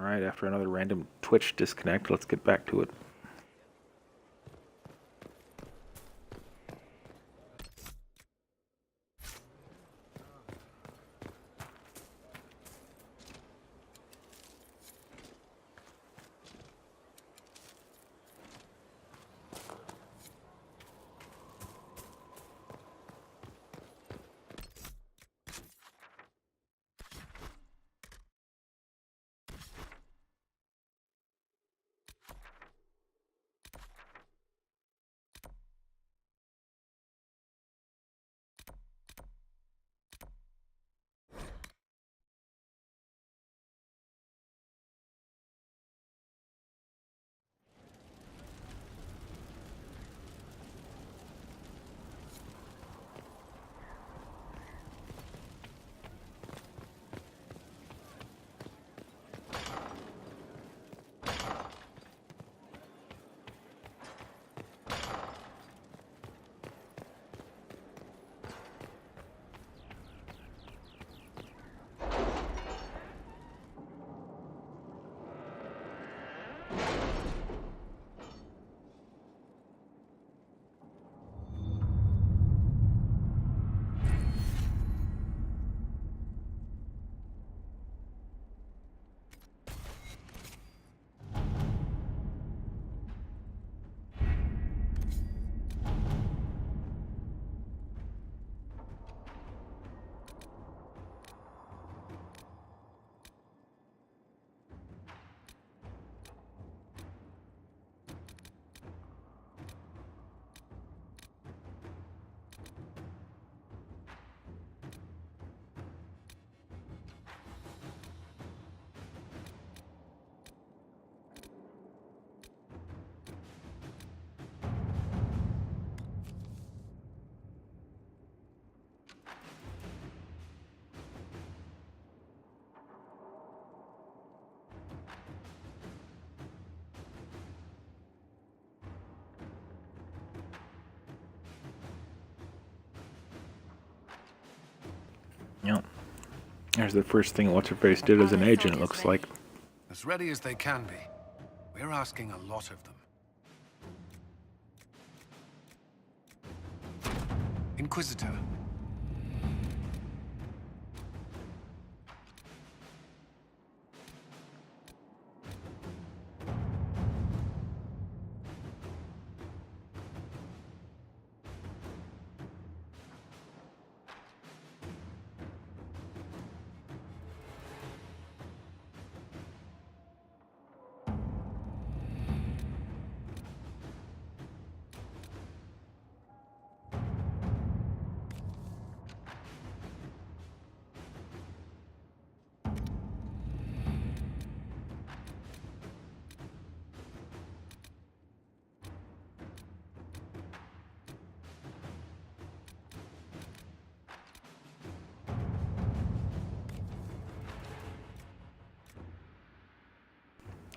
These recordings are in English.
Alright, after another random Twitch disconnect, let's get back to it. Yep. There's the first thing What's-Her-Face did as an agent, it looks like. As ready as they can be. We're asking a lot of them. Inquisitor.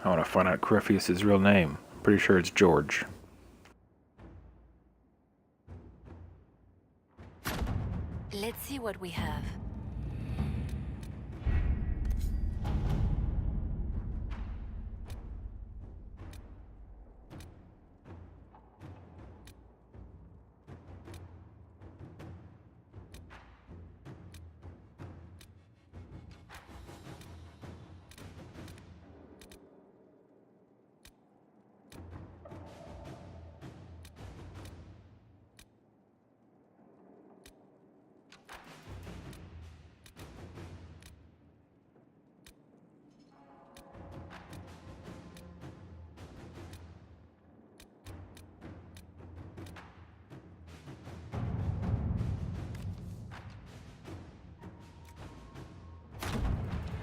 I want to find out Corypheus' real name. Pretty sure it's George. Let's see what we have.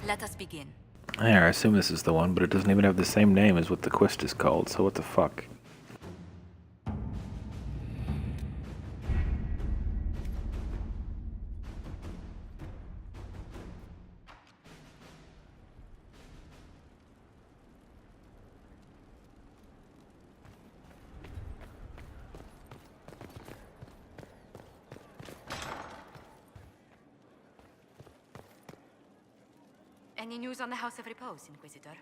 Let us begin. There, I assume this is the one, but it doesn't even have the same name as what the quest is called, so what the fuck? Any news on the House of Repose, Inquisitor?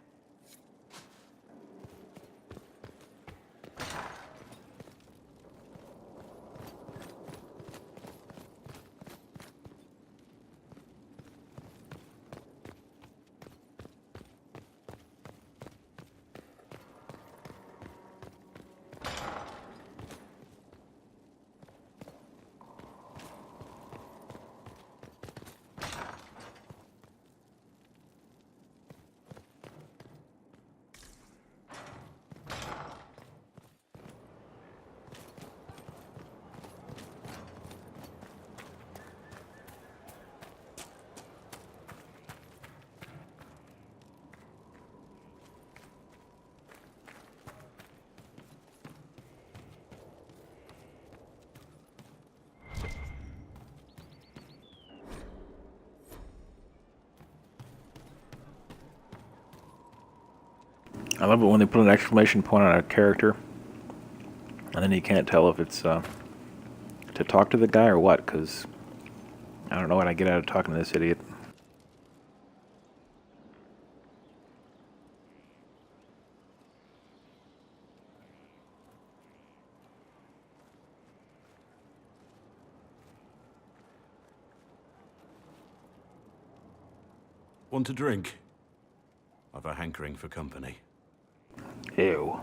I love it when they put an exclamation point on a character, and then you can't tell if it's to talk to the guy or what, because I don't know what I get out of talking to this idiot. Want a drink? I've a hankering for company. Ew.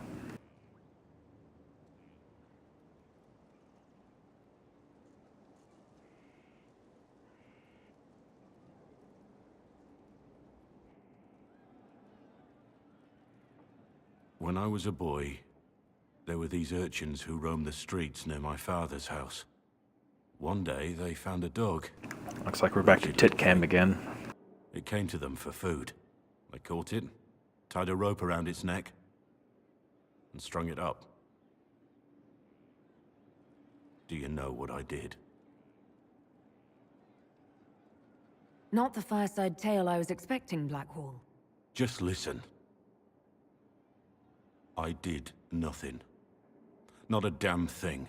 When I was a boy, there were these urchins who roamed the streets near my father's house. One day, they found a dog. Looks like we're back to tit cam again. It came to them for food. They caught it, tied a rope around its neck, and strung it up. Do you know what I did? Not the fireside tale I was expecting, Blackwall. Just listen. I did nothing. Not a damn thing.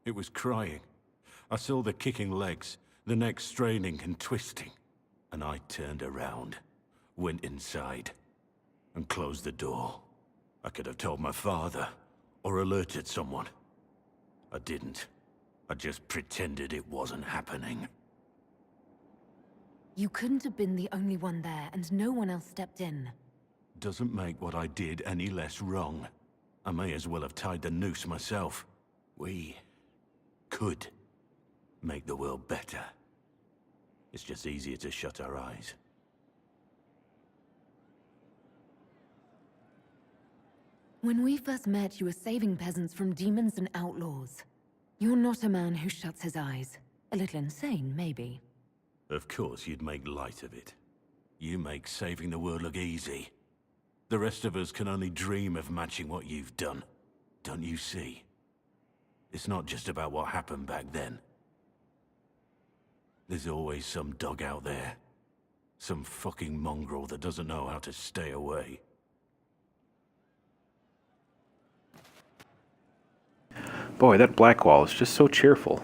It was crying. I saw the kicking legs, the neck straining and twisting. And I turned around, went inside, and closed the door. I could have told my father, or alerted someone. I didn't. I just pretended it wasn't happening. You couldn't have been the only one there, and no one else stepped in. Doesn't make what I did any less wrong. I may as well have tied the noose myself. We could make the world better. It's just easier to shut our eyes. When we first met, you were saving peasants from demons and outlaws. You're not a man who shuts his eyes. A little insane, maybe. Of course you'd make light of it. You make saving the world look easy. The rest of us can only dream of matching what you've done. Don't you see? It's not just about what happened back then. There's always some dog out there. Some fucking mongrel that doesn't know how to stay away. Boy, that Blackwall is just so cheerful.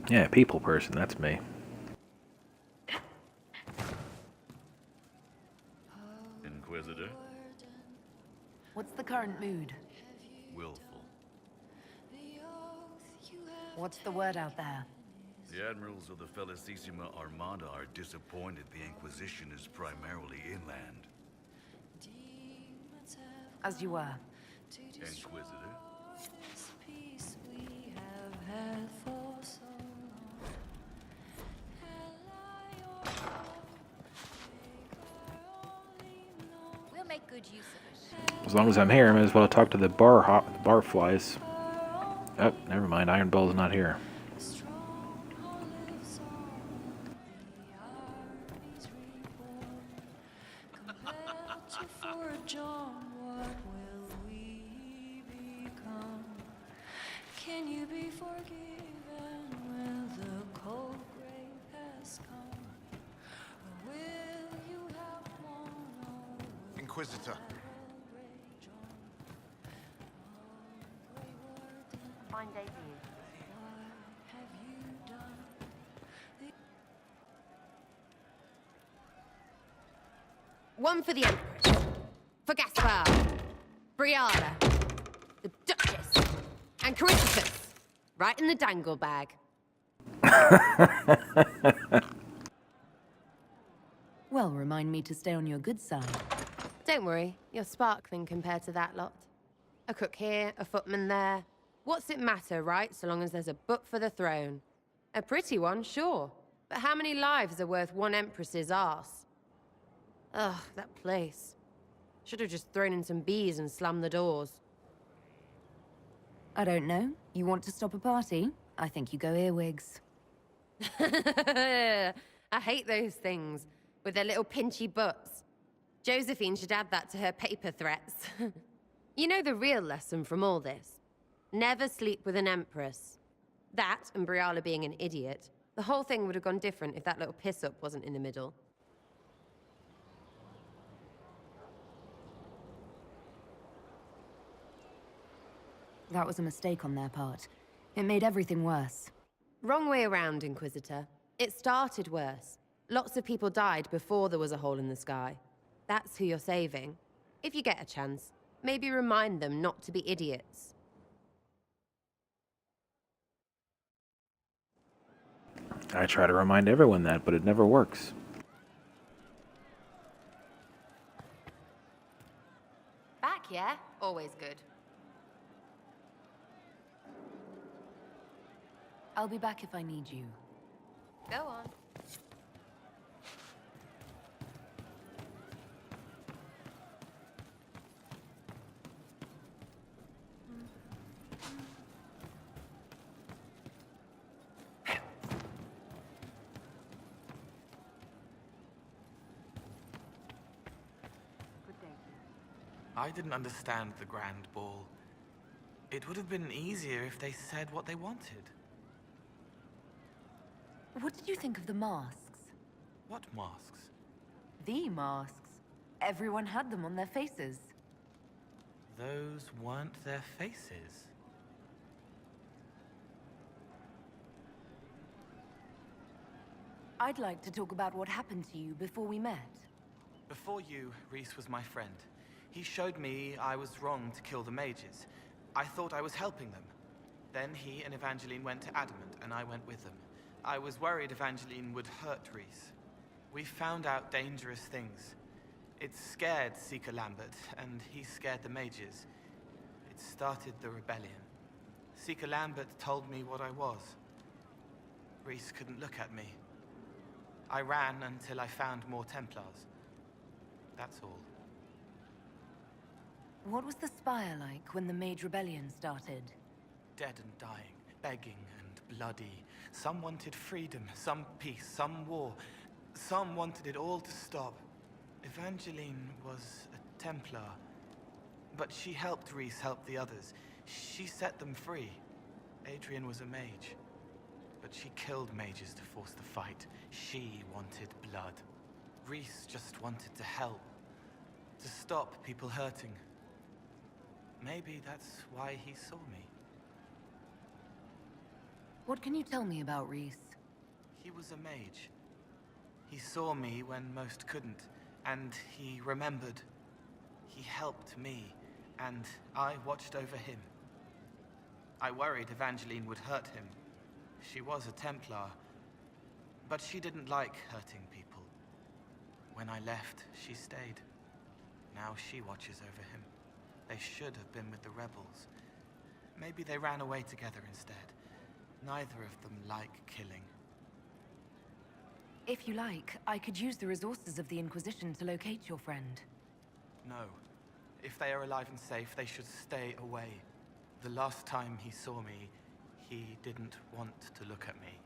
Yeah, people person, that's me. Inquisitor? What's the current mood? Willful. What's the word out there? The admirals of the Felicissima Armada are disappointed the Inquisition is primarily inland. As you were. Inquisitor? We'll make good use of it. As long as I'm here, I might as well talk to the bar flies. Oh, never mind. Iron Bull's not here. Inquisitor. Fine debut. One for the Empress, for Gaspar, Briala, the Duchess, and Caritas, right in the dangle bag. Well, remind me to stay on your good side. Don't worry, you're sparkling compared to that lot. A cook here, a footman there. What's it matter, right, so long as there's a book for the throne? A pretty one, sure, but how many lives are worth one Empress's arse? Ugh, that place. Should have just thrown in some bees and slammed the doors. I don't know. You want to stop a party? I think you go earwigs. I hate those things, with their little pinchy butts. Josephine should add that to her paper threats. You know the real lesson from all this? Never sleep with an Empress. That, and Briala being an idiot. The whole thing would have gone different if that little piss-up wasn't in the middle. That was a mistake on their part. It made everything worse. Wrong way around, Inquisitor. It started worse. Lots of people died before there was a hole in the sky. That's who you're saving. If you get a chance, maybe remind them not to be idiots. I try to remind everyone that, but it never works. Back, yeah? Always good. I'll be back if I need you. Go on. I didn't understand the Grand Ball. It would have been easier if they said what they wanted. What did you think of the masks? What masks? The masks. Everyone had them on their faces. Those weren't their faces. I'd like to talk about what happened to you before we met. Before you, Reese was my friend. He showed me I was wrong to kill the mages. I thought I was helping them. Then he and Evangeline went to Adamant, and I went with them. I was worried Evangeline would hurt Reese. We found out dangerous things. It scared Seeker Lambert, and he scared the mages. It started the rebellion. Seeker Lambert told me what I was. Reese couldn't look at me. I ran until I found more Templars. That's all. What was the Spire like when the Mage Rebellion started? Dead and dying, begging and bloody. Some wanted freedom, some peace, some war. Some wanted it all to stop. Evangeline was a Templar, but she helped Reese help the others. She set them free. Adrian was a mage, but she killed mages to force the fight. She wanted blood. Reese just wanted to help, to stop people hurting. Maybe that's why he saw me. What can you tell me about Reese? He was a mage. He saw me when most couldn't, and he remembered. He helped me, and I watched over him. I worried Evangeline would hurt him. She was a Templar, but she didn't like hurting people. When I left, she stayed. Now she watches over him. They should have been with the rebels. Maybe they ran away together instead. Neither of them like killing. If you like, I could use the resources of the Inquisition to locate your friend. No. If they are alive and safe, they should stay away. The last time he saw me, he didn't want to look at me.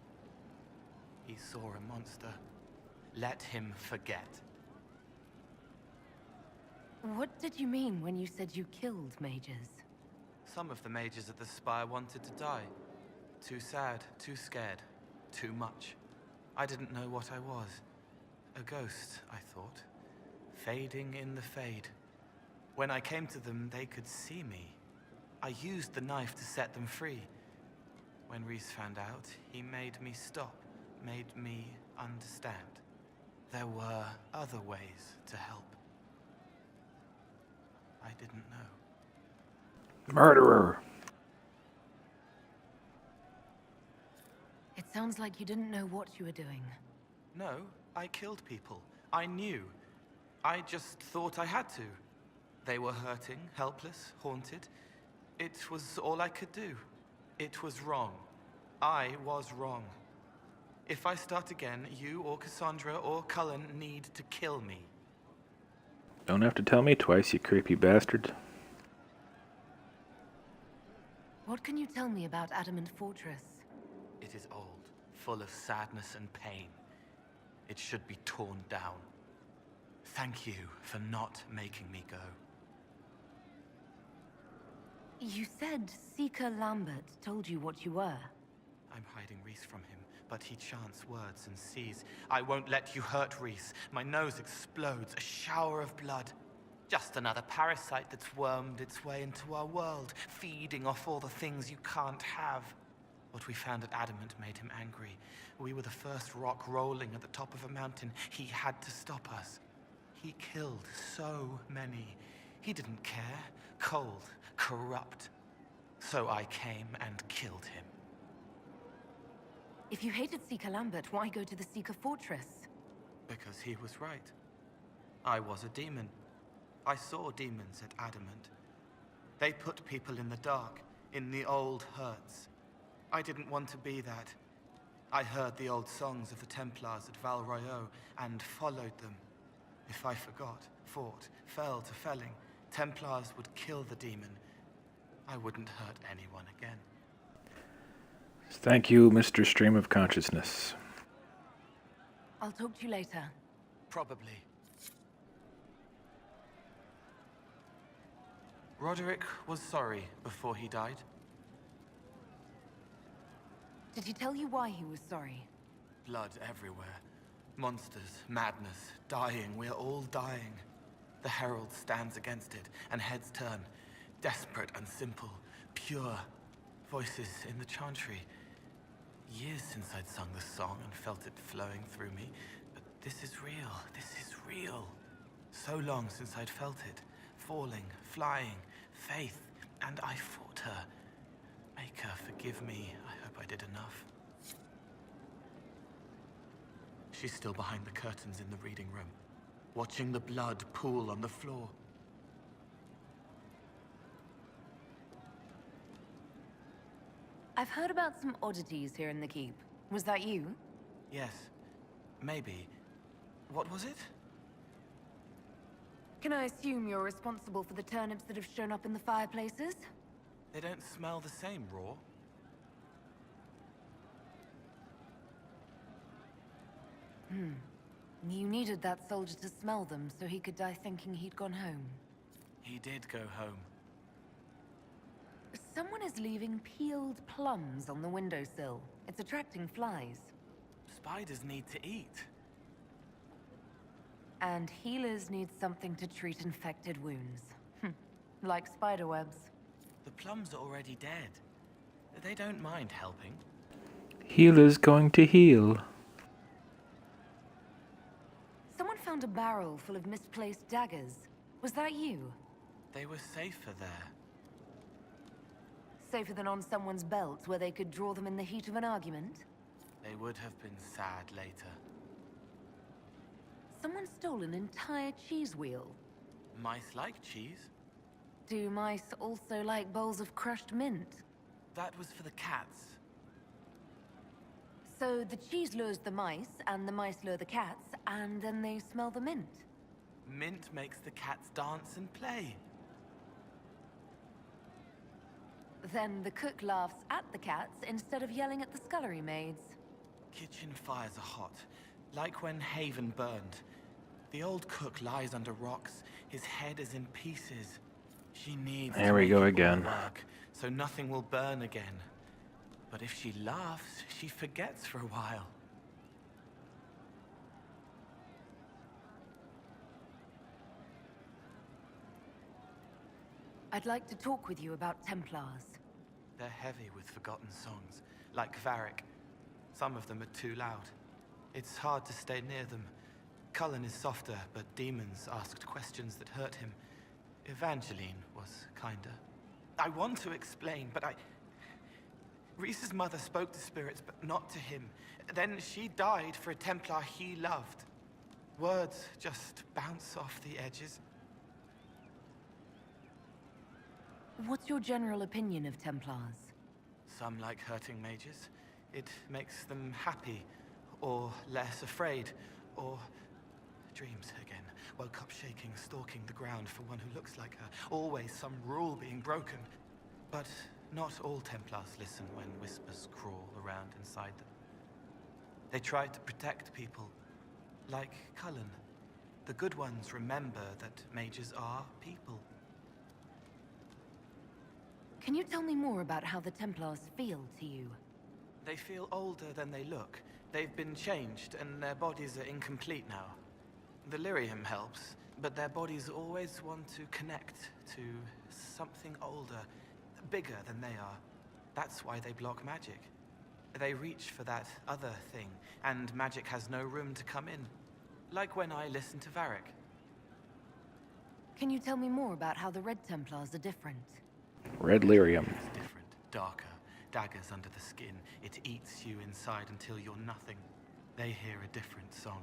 He saw a monster. Let him forget. What did you mean when you said you killed mages? Some of the mages at the Spire wanted to die. Too sad, too scared, too much. I didn't know what I was. A ghost, I thought. Fading in the fade. When I came to them, they could see me. I used the knife to set them free. When Reese found out, he made me stop, made me understand. There were other ways to help. I didn't know. Murderer! It sounds like you didn't know what you were doing. No, I killed people. I knew. I just thought I had to. They were hurting, helpless, haunted. It was all I could do. It was wrong. I was wrong. If I start again, you or Cassandra or Cullen need to kill me. Don't have to tell me twice, you creepy bastard. What can you tell me about Adamant Fortress? It is old, full of sadness and pain. It should be torn down. Thank you for not making me go. You said Seeker Lambert told you what you were. I'm hiding Reese from him, but he chants words and sees. I won't let you hurt Reese. My nose explodes, a shower of blood. Just another parasite that's wormed its way into our world, feeding off all the things you can't have. What we found at Adamant made him angry. We were the first rock rolling at the top of a mountain. He had to stop us. He killed so many. He didn't care. Cold, corrupt. So I came and killed him. If you hated Seeker Lambert, why go to the Seeker Fortress? Because he was right. I was a demon. I saw demons at Adamant. They put people in the dark, in the old hurts. I didn't want to be that. I heard the old songs of the Templars at Val Royeaux and followed them. If I forgot, fought, fell to felling, Templars would kill the demon. I wouldn't hurt anyone again. Thank you, Mr. Stream of Consciousness. I'll talk to you later. Probably. Roderick was sorry before he died. Did he tell you why he was sorry? Blood everywhere. Monsters, madness, dying. We're all dying. The Herald stands against it, and heads turn. Desperate and simple. Pure. Voices in the chantry. Years since I'd sung the song and felt it flowing through me. But this is real. This is real. So long since I'd felt it. Falling, flying, faith. And I fought her. Make her forgive me. I hope I did enough. She's still behind the curtains in the reading room, watching the blood pool on the floor. I've heard about some oddities here in the keep. Was that you? Yes. Maybe. What was it? Can I assume you're responsible for the turnips that have shown up in the fireplaces? They don't smell the same, raw. You needed that soldier to smell them so he could die thinking he'd gone home. He did go home. Someone is leaving peeled plums on the windowsill. It's attracting flies. Spiders need to eat. And healers need something to treat infected wounds. Like spiderwebs. The plums are already dead. They don't mind helping. Healer's going to heal. Someone found a barrel full of misplaced daggers. Was that you? They were safer there. Safer than on someone's belt where they could draw them in the heat of an argument? They would have been sad later. Someone stole an entire cheese wheel. Mice like cheese. Do mice also like bowls of crushed mint? That was for the cats. So the cheese lures the mice, and the mice lure the cats, and then they smell the mint. Mint makes the cats dance and play. Then the cook laughs at the cats instead of yelling at the scullery maids. Kitchen fires are hot, like when Haven burned. The old cook lies under rocks. His head is in pieces. She needs There to we make go it all again. work, so nothing will burn again. But if she laughs, she forgets for a while. I'd like to talk with you about Templars. They're heavy with forgotten songs, like Varric. Some of them are too loud. It's hard to stay near them. Cullen is softer, but demons asked questions that hurt him. Evangeline was kinder. I want to explain, but Reese's mother spoke to spirits, but not to him. Then she died for a Templar he loved. Words just bounce off the edges. What's your general opinion of Templars? Some like hurting mages. It makes them happy, or less afraid, or dreams again. Woke up shaking, stalking the ground for one who looks like her. Always some rule being broken. But not all Templars listen when whispers crawl around inside them. They try to protect people, like Cullen. The good ones remember that mages are people. Can you tell me more about how the Templars feel to you? They feel older than they look. They've been changed, and their bodies are incomplete now. The lyrium helps, but their bodies always want to connect to something older, bigger than they are. That's why they block magic. They reach for that other thing, and magic has no room to come in. Like when I listen to Varric. Can you tell me more about how the Red Templars are different? Red lyrium. It's different, darker, daggers under the skin. It eats you inside until you're nothing. They hear a different song.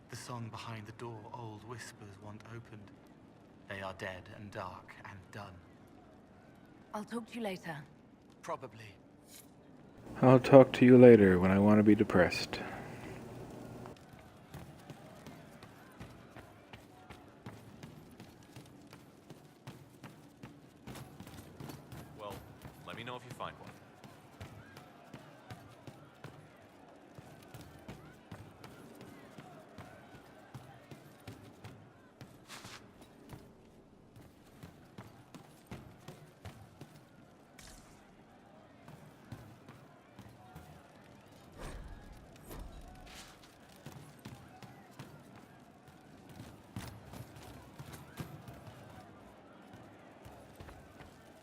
The song behind the door old whispers want opened. They are dead and dark and done. I'll talk to you later. Probably. I'll talk to you later when I want to be depressed. Well, let me know if you find one.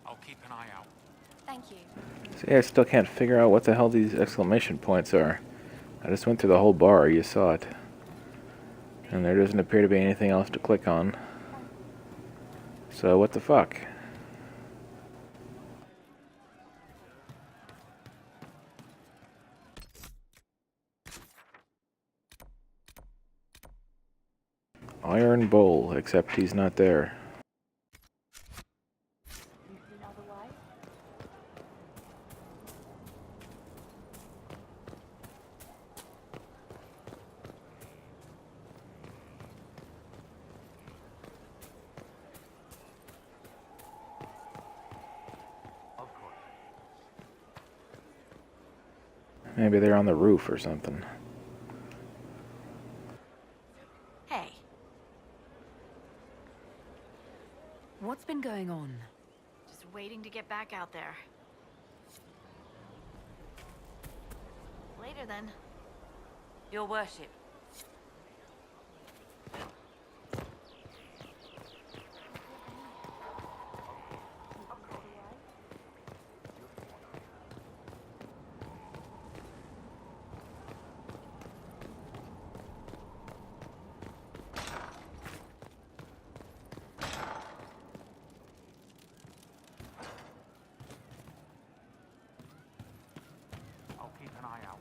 I'll keep an eye out. Thank you. See, I still can't figure out what the hell these exclamation points are. I just went through the whole bar, you saw it. And there doesn't appear to be anything else to click on. So what the fuck? Iron Bowl, except he's not there. Maybe they're on the roof or something. Hey. What's been going on? Just waiting to get back out there. Later then. Your worship. I'll keep an eye out.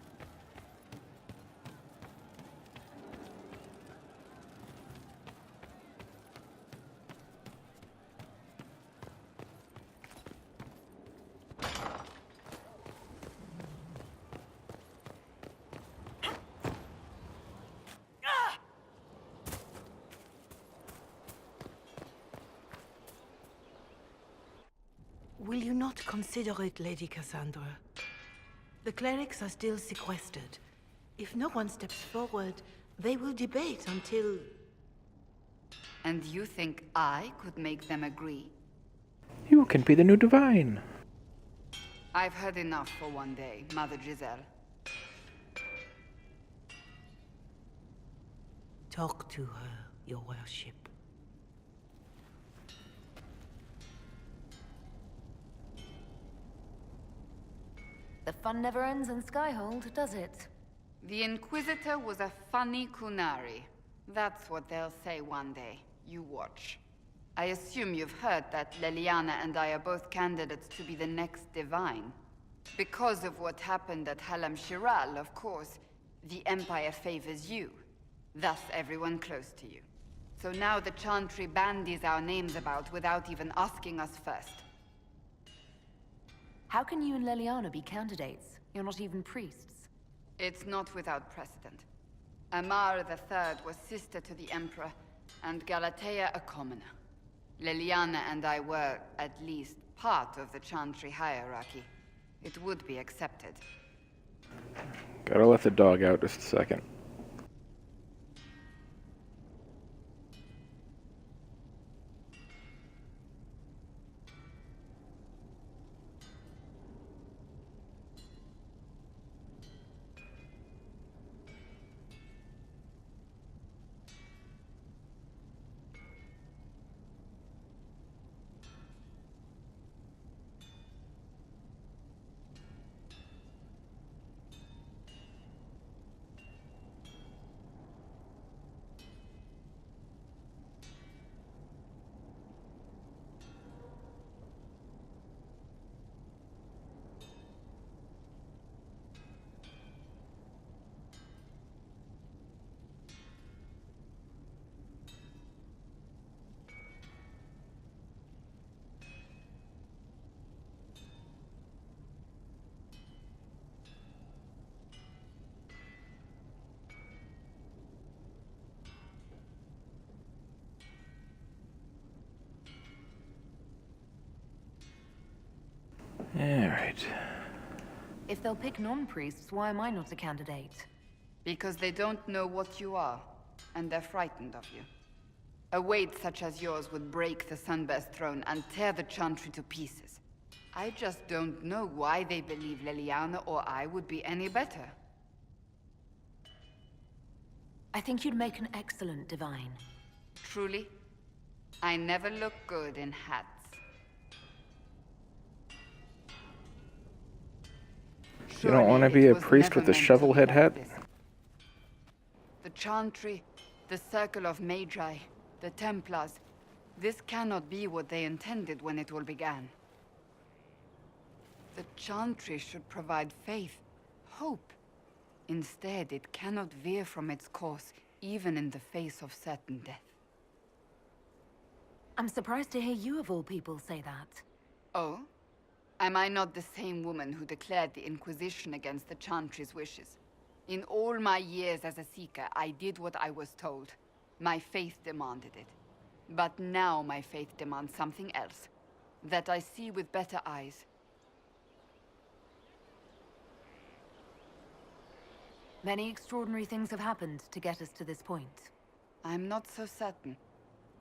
Will you not consider it, Lady Cassandra? The clerics are still sequestered. If no one steps forward, they will debate until... And you think I could make them agree? You can be the new divine. I've heard enough for one day, Mother Giselle. Talk to her, your worship. The fun never ends in Skyhold, does it? The Inquisitor was a funny Kunari. That's what they'll say one day. You watch. I assume you've heard that Leliana and I are both candidates to be the next Divine. Because of what happened at Halam Shiral, of course, the Empire favors you. Thus everyone close to you. So now the Chantry bandies our names about without even asking us first. How can you and Leliana be candidates? You're not even priests. It's not without precedent. Amar III was sister to the Emperor, and Galatea a commoner. Leliana and I were, at least, part of the Chantry hierarchy. It would be accepted. Gotta let the dog out just a second. Alright. If they'll pick non-priests, why am I not a candidate? Because they don't know what you are, and they're frightened of you. A weight such as yours would break the Sunbear's throne and tear the Chantry to pieces. I just don't know why they believe Leliana or I would be any better. I think you'd make an excellent divine. Truly? I never look good in hats. You don't want to be a priest with a shovel head hat? The Chantry, the Circle of Magi, the Templars. This cannot be what they intended when it all began. The Chantry should provide faith, hope. Instead, it cannot veer from its course, even in the face of certain death. I'm surprised to hear you of all people say that. Oh? Am I not the same woman who declared the Inquisition against the Chantry's wishes? In all my years as a Seeker, I did what I was told. My faith demanded it. But now my faith demands something else. That I see with better eyes. Many extraordinary things have happened to get us to this point. I'm not so certain.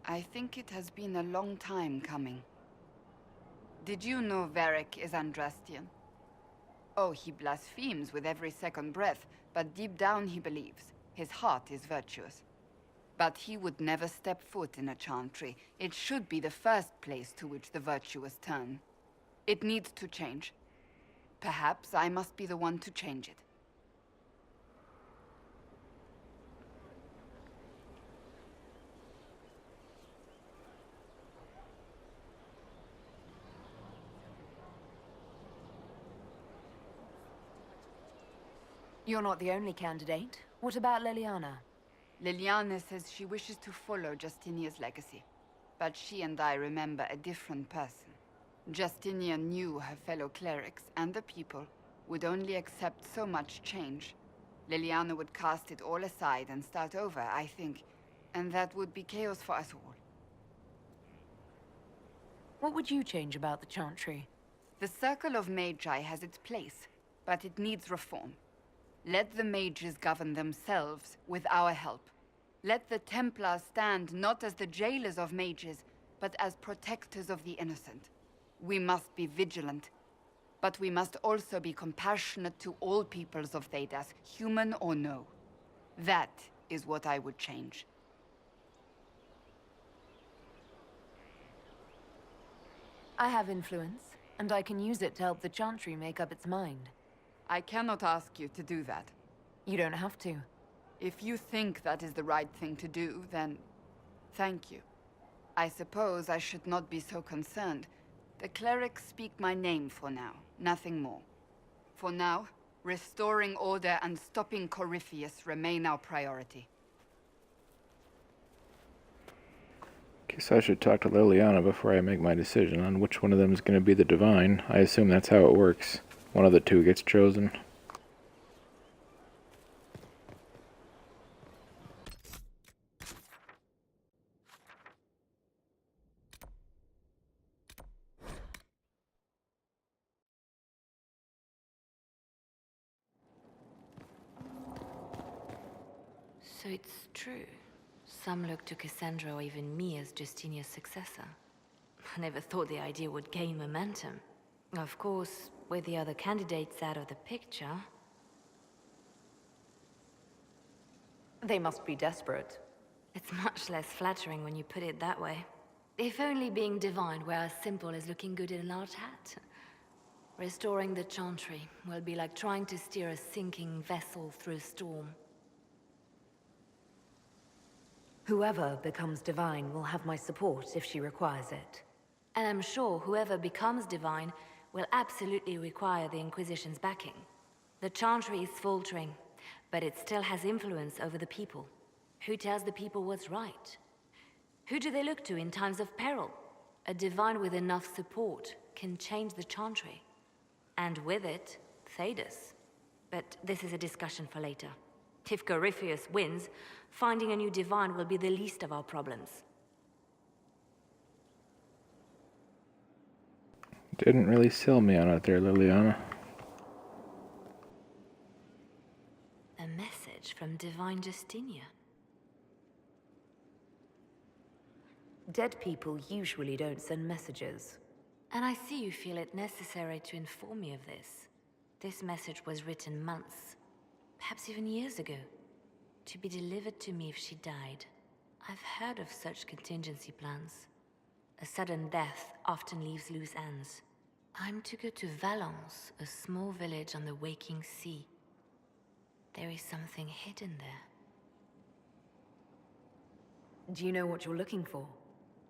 I think it has been a long time coming. Did you know Varric is Andrastian? Oh, he blasphemes with every second breath, but deep down he believes. His heart is virtuous. But he would never step foot in a Chantry. It should be the first place to which the virtuous turn. It needs to change. Perhaps I must be the one to change it. You're not the only candidate. What about Leliana? Leliana says she wishes to follow Justinia's legacy. But she and I remember a different person. Justinia knew her fellow clerics and the people would only accept so much change. Leliana would cast it all aside and start over, I think. And that would be chaos for us all. What would you change about the Chantry? The Circle of Magi has its place, but it needs reform. Let the mages govern themselves with our help. Let the Templars stand not as the jailers of mages, but as protectors of the innocent. We must be vigilant, but we must also be compassionate to all peoples of Thedas, human or no. That is what I would change. I have influence, and I can use it to help the Chantry make up its mind. I cannot ask you to do that. You don't have to. If you think that is the right thing to do, then thank you. I suppose I should not be so concerned. The clerics speak my name for now, nothing more. For now, restoring order and stopping Corypheus remain our priority. Guess I should talk to Liliana before I make my decision on which one of them is going to be the divine. I assume that's how it works. One of the two gets chosen. So it's true. Some look to Cassandra or even me as Justinia's successor. I never thought the idea would gain momentum. Of course, with the other candidates out of the picture... They must be desperate. It's much less flattering when you put it that way. If only being divine were as simple as looking good in a large hat. Restoring the Chantry will be like trying to steer a sinking vessel through a storm. Whoever becomes divine will have my support if she requires it. And I'm sure whoever becomes divine will absolutely require the Inquisition's backing. The Chantry is faltering, but it still has influence over the people. Who tells the people what's right? Who do they look to in times of peril? A divine with enough support can change the Chantry. And with it, Thedas. But this is a discussion for later. If Corypheus wins, finding a new divine will be the least of our problems. Didn't really sell me on it there, Liliana. A message from Divine Justinia. Dead people usually don't send messages. And I see you feel it necessary to inform me of this. This message was written months, perhaps even years ago, to be delivered to me if she died. I've heard of such contingency plans. A sudden death often leaves loose ends. I'm to go to Valence, a small village on the waking sea. There is something hidden there. Do you know what you're looking for?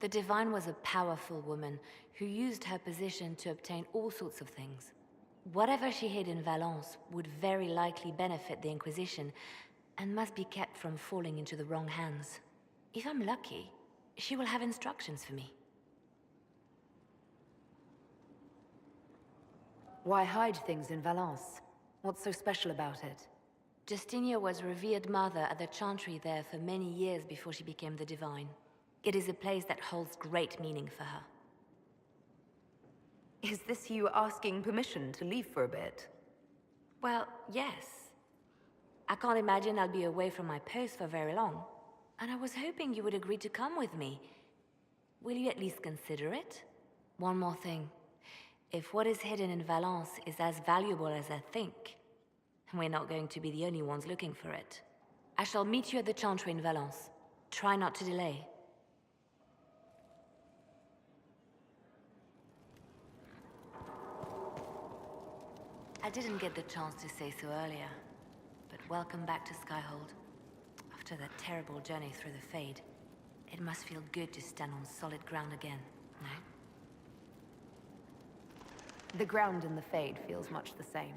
The Divine was a powerful woman who used her position to obtain all sorts of things. Whatever she hid in Valence would very likely benefit the Inquisition and must be kept from falling into the wrong hands. If I'm lucky, she will have instructions for me. Why hide things in Valence? What's so special about it? Justinia was revered mother at the chantry there for many years before she became the Divine. It is a place that holds great meaning for her. Is this you asking permission to leave for a bit? Well, yes. I can't imagine I'll be away from my post for very long. And I was hoping you would agree to come with me. Will you at least consider it? One more thing. If what is hidden in Valence is as valuable as I think, we're not going to be the only ones looking for it. I shall meet you at the chantry in Valence. Try not to delay. I didn't get the chance to say so earlier, but welcome back to Skyhold. After that terrible journey through the Fade, it must feel good to stand on solid ground again, no? The ground in the Fade feels much the same.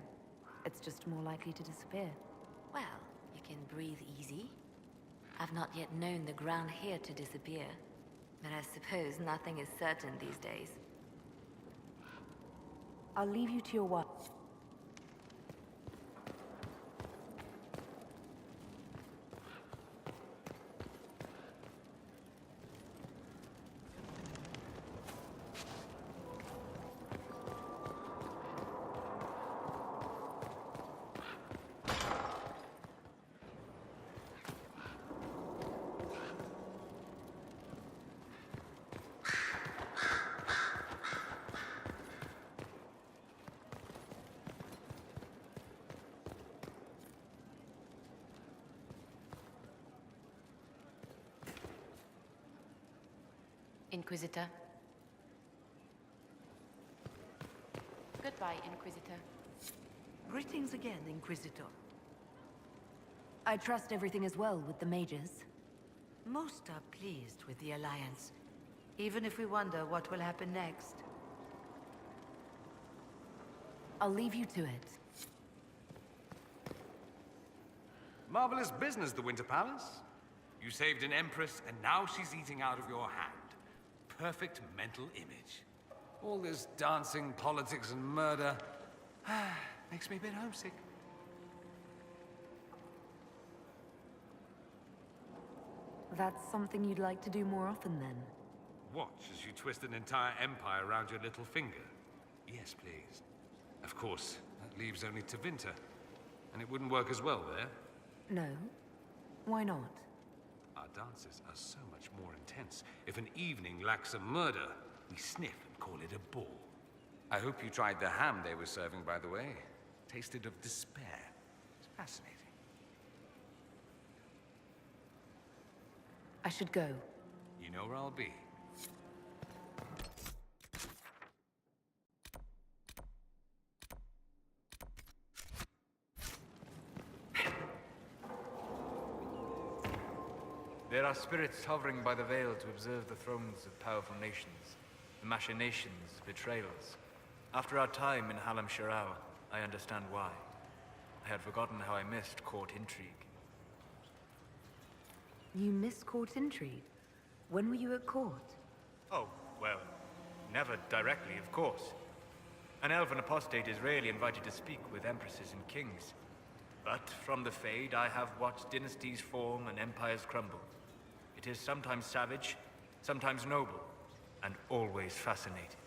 It's just more likely to disappear. Well, you can breathe easy. I've not yet known the ground here to disappear, but I suppose nothing is certain these days. I'll leave you to your work. Inquisitor. Goodbye, Inquisitor. Greetings again, Inquisitor. I trust everything is well with the mages. Most are pleased with the Alliance, even if we wonder what will happen next. I'll leave you to it. Marvelous business, the Winter Palace. You saved an empress, and now she's eating out of your hand. Perfect mental image. All this dancing, politics, and murder makes me a bit homesick. That's something you'd like to do more often, then? Watch as you twist an entire empire around your little finger. Yes, please. Of course, that leaves only Tevinter. And it wouldn't work as well there. No. Why not? Our dances are so much more intense. If an evening lacks a murder, we sniff and call it a ball. I hope you tried the ham they were serving, by the way. Tasted of despair. It's fascinating. I should go. You know where I'll be. There are spirits hovering by the veil to observe the thrones of powerful nations, the machinations, betrayals. After our time in Halam Sharau, I understand why. I had forgotten how I missed court intrigue. You miss court intrigue? When were you at court? Oh, well, never directly, of course. An elven apostate is rarely invited to speak with empresses and kings. But from the Fade, I have watched dynasties form and empires crumble. It is sometimes savage, sometimes noble, and always fascinating.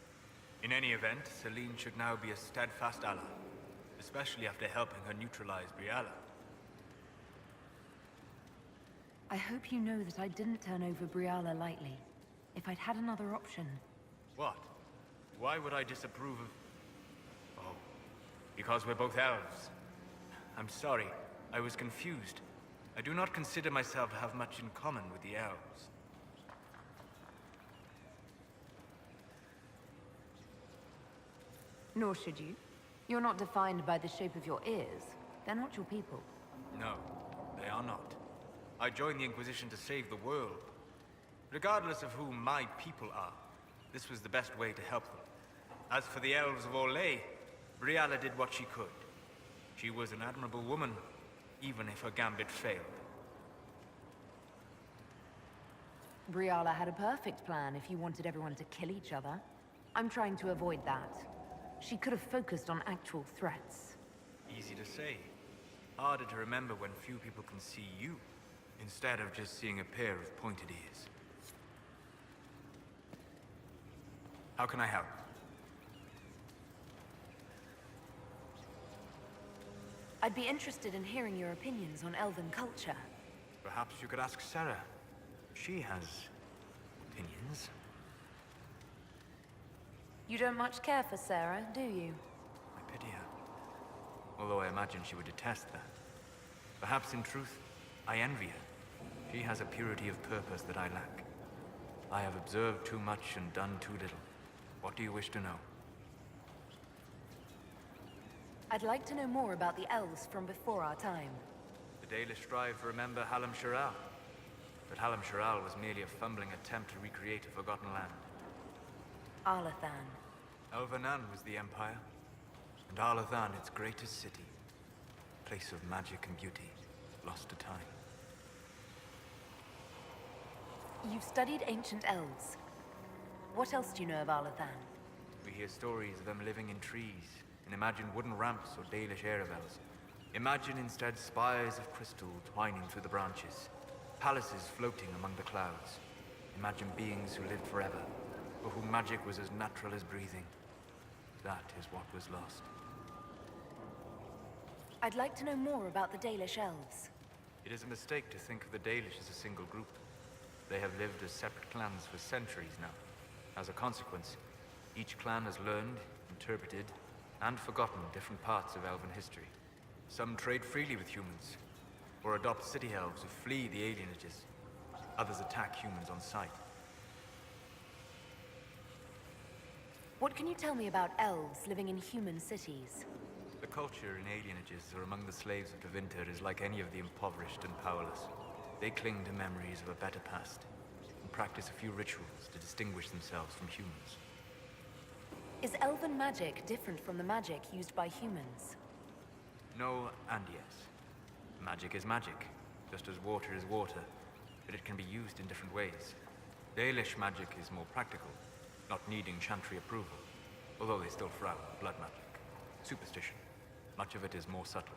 In any event, Celine should now be a steadfast ally, especially after helping her neutralize Briala. I hope you know that I didn't turn over Briala lightly. If I'd had another option... What? Why would I disapprove of... Oh, because we're both elves. I'm sorry, I was confused. I do not consider myself to have much in common with the elves. Nor should you. You're not defined by the shape of your ears. They're not your people. No, they are not. I joined the Inquisition to save the world. Regardless of who my people are, this was the best way to help them. As for the elves of Orlais, Briala did what she could. She was an admirable woman, even if her gambit failed. Briala had a perfect plan if you wanted everyone to kill each other. I'm trying to avoid that. She could have focused on actual threats. Easy to say. Harder to remember when few people can see you, instead of just seeing a pair of pointed ears. How can I help? I'd be interested in hearing your opinions on elven culture. Perhaps you could ask Sarah. She has opinions. You don't much care for Sarah, do you? I pity her. Although I imagine she would detest that. Perhaps in truth, I envy her. She has a purity of purpose that I lack. I have observed too much and done too little. What do you wish to know? I'd like to know more about the elves from before our time. The Dalish strive to remember Halam Shiral. But Halam Shiral was merely a fumbling attempt to recreate a forgotten land. Arlathan. Elvanan was the Empire, and Arlathan its greatest city. Place of magic and beauty, lost to time. You've studied ancient elves. What else do you know of Arlathan? We hear stories of them living in trees, and imagine wooden ramps or Dalish Erebels. Imagine instead spires of crystal twining through the branches, palaces floating among the clouds. Imagine beings who lived forever, for whom magic was as natural as breathing. That is what was lost. I'd like to know more about the Dalish elves. It is a mistake to think of the Dalish as a single group. They have lived as separate clans for centuries now. As a consequence, each clan has learned, interpreted, and forgotten different parts of elven history. Some trade freely with humans, or adopt city elves who flee the alienages. Others attack humans on sight. What can you tell me about elves living in human cities? The culture in alienages or among the slaves of Tevinter is like any of the impoverished and powerless. They cling to memories of a better past, and practice a few rituals to distinguish themselves from humans. Is elven magic different from the magic used by humans? No and yes. Magic is magic, just as water is water, but it can be used in different ways. Dalish magic is more practical, not needing chantry approval, although they still frown on blood magic. Superstition. Much of it is more subtle.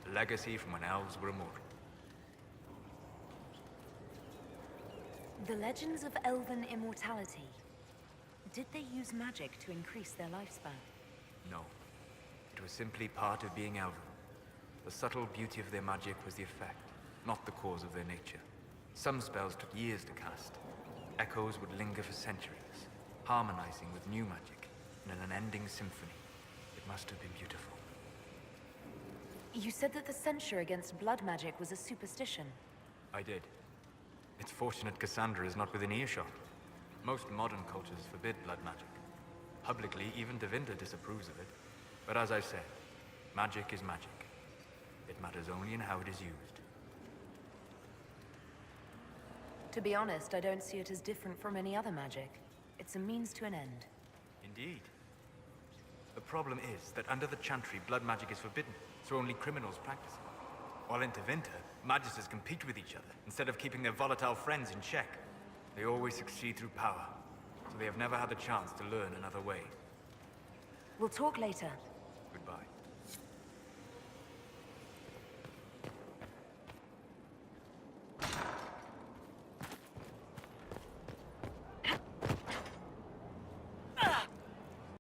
A legacy from when elves were immortal. The legends of elven immortality. Did they use magic to increase their lifespan? No. It was simply part of being elven. The subtle beauty of their magic was the effect, not the cause of their nature. Some spells took years to cast. Echoes would linger for centuries, harmonizing with new magic in an unending symphony. It must have been beautiful. You said that the censure against blood magic was a superstition. I did. It's fortunate Cassandra is not within earshot. Most modern cultures forbid blood magic. Publicly, even Tevinter disapproves of it. But as I said, magic is magic. It matters only in how it is used. To be honest, I don't see it as different from any other magic. It's a means to an end. Indeed. The problem is that under the Chantry, blood magic is forbidden, so only criminals practice it. While in Tevinter, magisters compete with each other, instead of keeping their volatile friends in check. They always succeed through power, so they have never had the chance to learn another way. We'll talk later. Goodbye.